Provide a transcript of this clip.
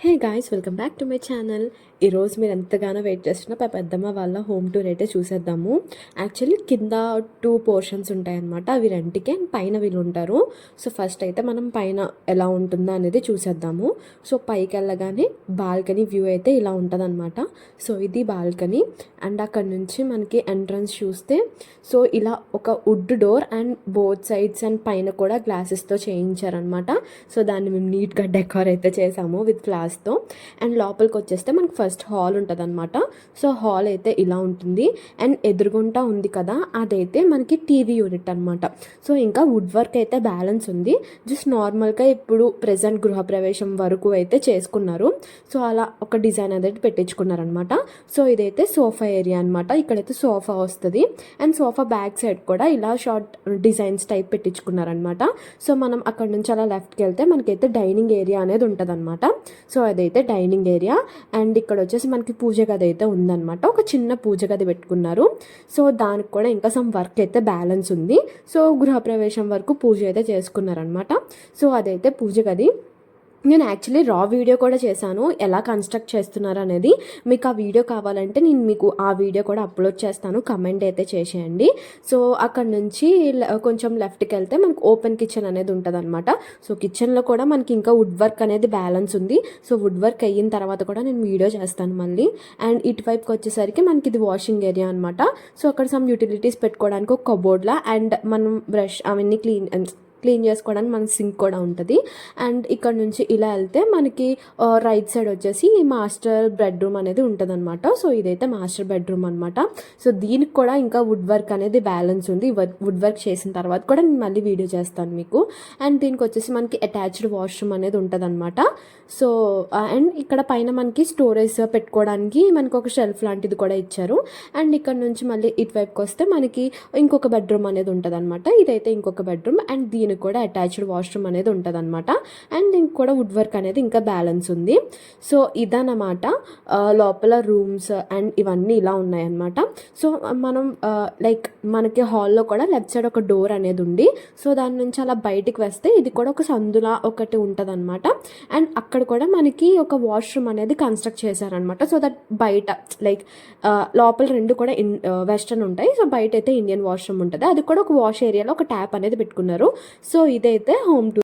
Hey guys, welcome back to my channel. ఈరోజు మీరు ఎంతగానో వెయిట్ చేస్తున్న పెద్దమ్మ వాళ్ళ హోమ్ టూర్ అయితే చూసేద్దాము. యాక్చువల్లీ కింద 2 పోర్షన్స్ ఉంటాయన్నమాట. అవి రెంట్కి అండ్ పైన వీళ్ళు ఉంటారు. సో ఫస్ట్ అయితే మనం పైన ఎలా ఉంటుందో అనేది చూసేద్దాము. సో పైకి వెళ్ళగానే బాల్కనీ వ్యూ అయితే ఇలా ఉంటుందన్నమాట. సో ఇది బాల్కనీ అండ్ అక్కడ నుంచి మనకి ఎంట్రన్స్ చూస్తే సో ఇలా ఒక would door and both sides and పైన కూడా గ్లాసెస్తో చేయించారనమాట. సో దాన్ని మేము నీట్గా డెకర్ అయితే చేసాము విత్ ఫ్లవర్స్తో. అండ్ లోపలికి వచ్చేస్తే మనకి ఫస్ట్ హాల్ ఉంటుంది అనమాట. సో హాల్ అయితే ఇలా ఉంటుంది అండ్ ఎదురుగుంటా ఉంది కదా, అదైతే మనకి టీవీ యూనిట్ అనమాట. సో ఇంకా వుడ్ వర్క్ అయితే బ్యాలెన్స్ ఉంది. జస్ట్ నార్మల్గా ఇప్పుడు ప్రెజెంట్ గృహప్రవేశం వరకు అయితే చేసుకున్నారు. సో అలా ఒక డిజైన్ అనేది పెట్టించుకున్నారనమాట. సో ఇదైతే సోఫా ఏరియా అనమాట. ఇక్కడైతే సోఫా వస్తుంది అండ్ సోఫా బ్యాక్ సైడ్ కూడా ఇలా షార్ట్ డిజైన్స్ టైప్ పెట్టించుకున్నారనమాట. సో మనం అక్కడ నుంచి అలా లెఫ్ట్కి వెళ్తే మనకైతే డైనింగ్ ఏరియా అనేది ఉంటుంది అనమాట. సో అదైతే డైనింగ్ ఏరియా అండ్ ఇక్కడ వచ్చేసి మనకి పూజ గది అయితే ఉందన్నమాట. ఒక చిన్న పూజ గది పెట్టుకున్నారు. సో దానికి కూడా ఇంకా సమ్ వర్క్ అయితే బ్యాలెన్స్ ఉంది. సో గృహప్రవేశం వరకు పూజ అయితే చేసుకున్నారనమాట. సో అదైతే పూజ గది. నేను యాక్చువల్లీ రా వీడియో కూడా చేశాను, ఎలా కన్స్ట్రక్ట్ చేస్తున్నారు అనేది. మీకు ఆ వీడియో కావాలంటే నేను మీకు ఆ వీడియో కూడా అప్లోడ్ చేస్తాను, కమెంట్ అయితే చేసేయండి. సో అక్కడ నుంచి కొంచెం లెఫ్ట్కి వెళ్తే మనకు ఓపెన్ కిచెన్ అనేది ఉంటుంది అనమాట. సో కిచెన్లో కూడా మనకి ఇంకా వుడ్ వర్క్ అనేది బ్యాలెన్స్ ఉంది. సో వుడ్ వర్క్ అయిన తర్వాత కూడా నేను వీడియో చేస్తాను మళ్ళీ. అండ్ ఇటువైపుకి వచ్చేసరికి మనకి ఇది వాషింగ్ ఏరియా అనమాట. సో అక్కడ సమ్ యూటిలిటీస్ పెట్టుకోవడానికి ఒక కబోర్డ్లా అండ్ మనం బ్రష్ అవన్నీ క్లీన్ చేసుకోవడానికి మనకి సింక్ కూడా ఉంటుంది. అండ్ ఇక్కడ నుంచి ఇలా వెళ్తే మనకి రైట్ సైడ్ వచ్చేసి మాస్టర్ బెడ్రూమ్ అనేది ఉంటుంది అనమాట. సో ఇదైతే మాస్టర్ బెడ్రూమ్ అనమాట. సో దీనికి కూడా ఇంకా వుడ్ వర్క్ అనేది బ్యాలెన్స్ ఉంది. వుడ్ వర్క్ చేసిన తర్వాత కూడా నేను మళ్ళీ వీడియో చేస్తాను మీకు. అండ్ దీనికి వచ్చేసి మనకి అటాచ్డ్ వాష్రూమ్ అనేది ఉంటుంది అనమాట. సో అండ్ ఇక్కడ పైన మనకి స్టోరేజ్ పెట్టుకోవడానికి మనకి ఒక షెల్ఫ్ లాంటిది కూడా ఇచ్చారు. అండ్ ఇక్కడ నుంచి మళ్ళీ ఇటువైపుకి వస్తే మనకి ఇంకొక బెడ్రూమ్ అనేది ఉంటుంది అనమాట. ఇదైతే ఇంకొక బెడ్రూమ్ అండ్ దీనికి కూడా అటాచ్డ్ వాష్రూమ్ అనేది ఉంటుంది అనమాట. అండ్ దీనికి కూడా వుడ్ వర్క్ అనేది ఇంకా బ్యాలెన్స్ ఉంది. సో ఇదన్నమాట లోపల రూమ్స్ అండ్ ఇవన్నీ ఇలా ఉన్నాయన్నమాట. సో మనం లైక్ మనకి హాల్లో కూడా లెఫ్ట్ సైడ్ ఒక డోర్ అనేది ఉంది. సో దాని నుంచి అలా బయటికి వస్తే ఇది కూడా ఒక సందులా ఒకటి ఉంటుంది అనమాట. అండ్ అక్కడ కూడా మనకి ఒక వాష్రూమ్ అనేది కన్స్ట్రక్ట్ చేశారనమాట. సో దట్ బయట లైక్ లోపల రెండు కూడా వెస్టర్న్ ఉంటాయి. సో బయట అయితే ఇండియన్ వాష్రూమ్ ఉంటుంది. అది కూడా ఒక వాష్ ఏరియాలో ఒక ట్యాప్ అనేది పెట్టుకున్నారు. సో ఇదైతే హోమ్ టూర్.